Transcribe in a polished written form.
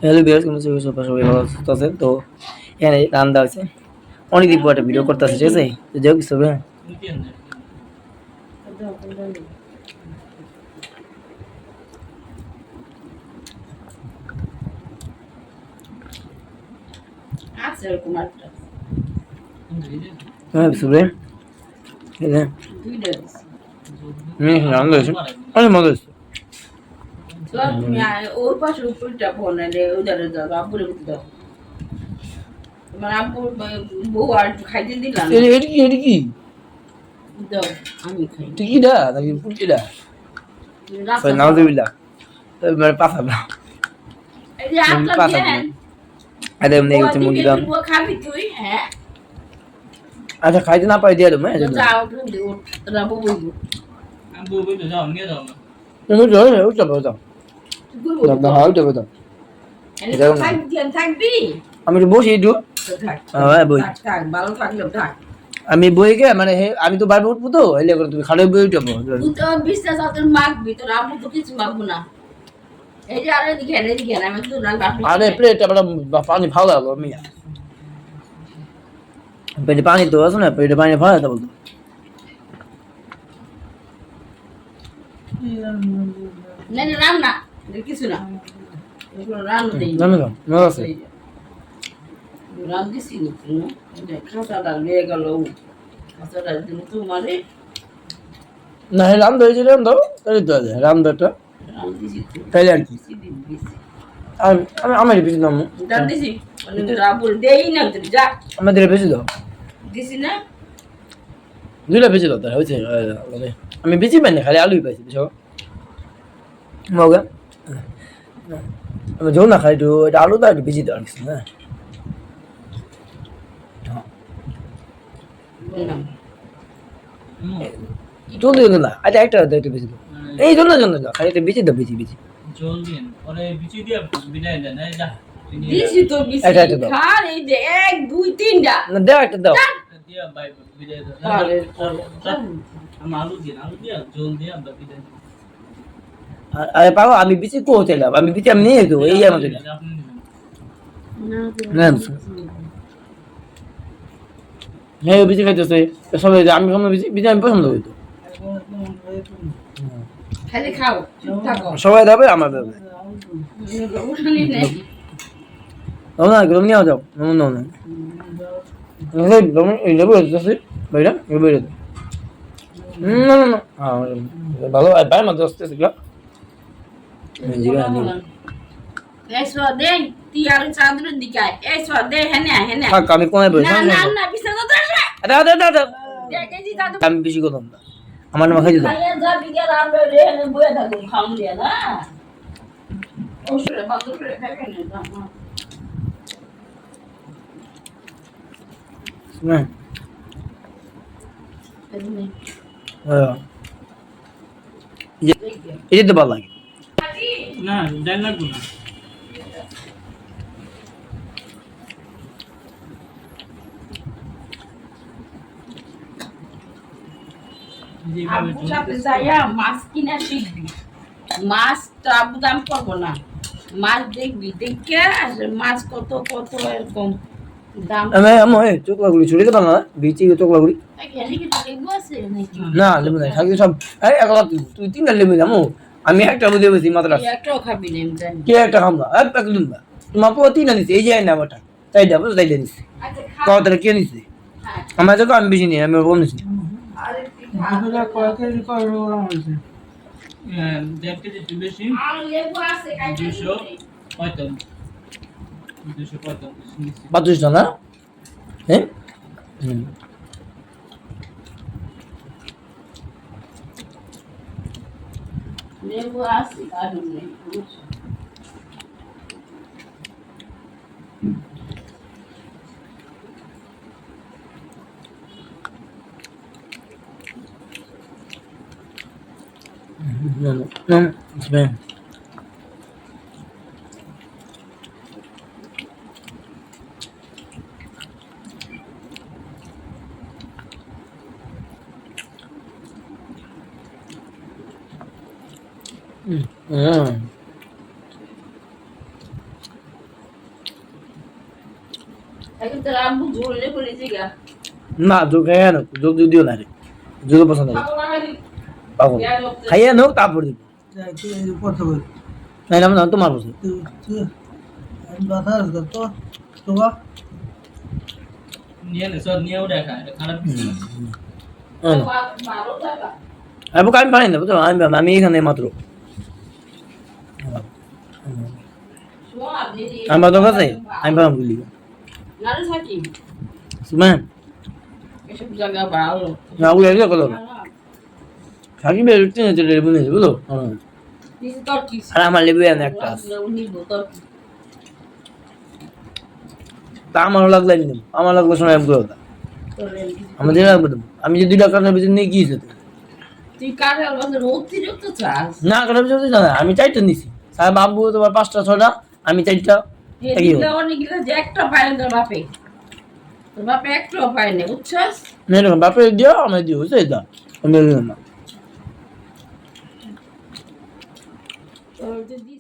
Hello viewers, কেমন আছেন? সবাই ভালো আছেন? তো এখানে রান্না হচ্ছে। অনেকদিন পর একটা ভিডিও করতেছে, ঠিক আছে? তো যাই হোক কিছু হবে না। হ্যাঁ কিছু হবে। হ্যাঁ রান্না হয়েছে, অনেক মজা হয়েছে। ওর পাশে উপরটা ফোনে ওদারে দাও আব্বুরে দাও তোমার আব্বুর বউ আর একটু খাইতে দিলাম এটা কি দাও আমি খাই টিকিটা নাকি পুটিটা? নাউজুবিল্লাহ, মানে পাতা না, এই যে আটটা পাতা দিয়ে না। আরে এমনি হচ্ছে মুরগি দাম। খাবি তুই হ্যাঁ আচ্ছা খাইতে না পাই দিয়ে দেবো। হ্যাঁ যাও তুমি রাবো বইবো আব্বু বইতে যাও নিয়ে যাও না তুমি যাও ওটা দাও দাও দাও ওটা দাও। থাকবি আমি তো বসি একটু। হ্যাঁ বই ভালো থাকলে থাক আমি বই গে মানে আমি তো বাইরে উঠবো, তো এলে করে তুমি খালি বই উঠবো। তুই তো বিশ্বাস তোর মাখবি তোর আব্বু তো কিছু মাখবো না এই যে আরে এদিকে আমি তো আরে প্লেট আমরা পানি ভালো লাগলো মিয়া, পেটে পানি তো আছে না, পেটে পানি ভালো লাগতো বলতো। না না রাম না কিছু না রাম দেই জানো তো মজা আছে। রাম দিছি না খাতাটা লিয়ে গেল খাতাটা দিল তোমারে না রাম ধরে ছিল রাম দাও তাই তো আছে রাম দাওটা রাম দিছি তাইলে আর কি। আর আমি আমার বেশি দাম রাম দিছি মানে রাবুল দেই না তুই যা আমাদের বেশি দাও, দিছি না দুইটা বেশি দাও তাই হয়েছে। আমি বেশি পাই না, খালি আলুই পাইছি বুঝছো মগা। আমি যৌ না খাই একটু এটা আলুটা একটু বেশি দেওয়ার কিছু হ্যাঁ। জলদি জলদি না, আচ্ছা একটা একটু বেশি দাও, এই জন্য না খালি একটু বেশি দাও, বেশি বেশি জল দিন পরে বিচি দিয়ে বিদায় দেন এই যা দিছি তো বিছি খান এই যে 1 2 3টা না দাও একটা দাও দিয়া বাই বিদায় দেন আরে আমি আলু দিয়া জল দিয়ে আমরা বিদায় দেন আরে পাবো আমি বেশি কোথাইলাম, আমি বেশি আমি নিয়ে দেবো এই আমাদের আপনি না হ্যাঁ বেশি খাইতেছে সবাই, আমি খাবো বেশি বেশি আমি পছন্দ করি তো। খালি খাও চুপ থাকো সবাই দেবে আমার দেবে উঠানি নেই নাও না গরম নিয়ে যাও নাও না এই দেবো বাইরা এই বাইরে না না না ভালো বাইরে মধ্যে আসতে সেগুলো এসো দে তুই আর চাঁদের দিকে আয় এসো দে হেনে থাক আমি কোনায় বসে না না না বিছানা তো আসে দেখেছি দাদু আমি বেশি করলাম না, আমার নাম খাই দিলাম। খাইয়া যা বিকে রাম রে হেনে বয়ে থাকো খাম দিয়া না ওসরে বাদু করে খাইবে না হ্যাঁ এটা তো ভালো লাগে। না ডাল লাগবে না আব্বুর সাথে যাইয়া মাছ কিনা শিখবি মাছ তো আব্বু দাম করবো না মাছ দেখবি দেখে মাছ কত কত এরকম দাম আমি চোখলাগুড়ি ছুটে দেবো না বিচি চোখলাগুড়ি এখানে কি লেবু আছে নাকি না লেবু নাই থাকলে সব এই একলা তুই তিনটা লেবু দামো আমি একটা বুঝে বেশি মাত্র একটাও খাবি না আমি জানি কে একটা খাম না এক প্যাকেট দিন না তোমার পুরো তিনটা নিচ্ছে এই যে না ওটা তাই দেবো তাই দিয়ে নিচ্ছে আচ্ছা কত তাহলে কে নিচ্ছে আমার যখন আমি বেশি নিই আমি ওরকম নিচ্ছি। দেড় কেজি বেশি আর লেবু আছে কাইটা 245 বাতুসটা না হ্যাঁ লেবু আছে আর নেই no no no it's bad. এখন তোর আব্বু ঝোলে করে জিগা না যোগ খাইয়া না যোগ দিও না রে যোগ পছন্দ করে খাবো না খালি পাবো খাইয়া নোক তারপর দিব কথা বল না না না তোমার বসে আমি কথা তো তো নিয়ে নে সব নিয়েও দেখা এটা খারাপ কিছু না। 12 টাকা আমি আমি পারি না বুঝছো আমি এখানে মাত্র শোন আপনি আমি তো কাছে আমি পাবো বলি নারে সাকি সুমান এসব জায়গা ভালো না ওই এর কথা থাকি বের উঠতে না চলে লেবু নেই বুঝলো কিছু তোর কি আর আমার লেবু এনে একটা আছে। উনি তোর তা আমারও লাগলে আমি দেবো আমার লাগলে সময় আমি করে দাও তোর আমাদের লাগবে দেবো আমি যে 2 টাকার ভিতরে নিয়ে গিয়েছি তুই কারে আমাদের অতিরিক্ত চাস না কাটার ভিতরে না আমি 4টা নিছি সাহেব বাবু তোমার 5টা 6টা আমি 4টা একই এগুলো অনেকগুলো যে একটা পায় না তোর বাপে একটাও পায় না বুঝছস না এরকম বাপরে দিও আমি দিও বুঝছো এটা আমি দিলাম না তোর যদি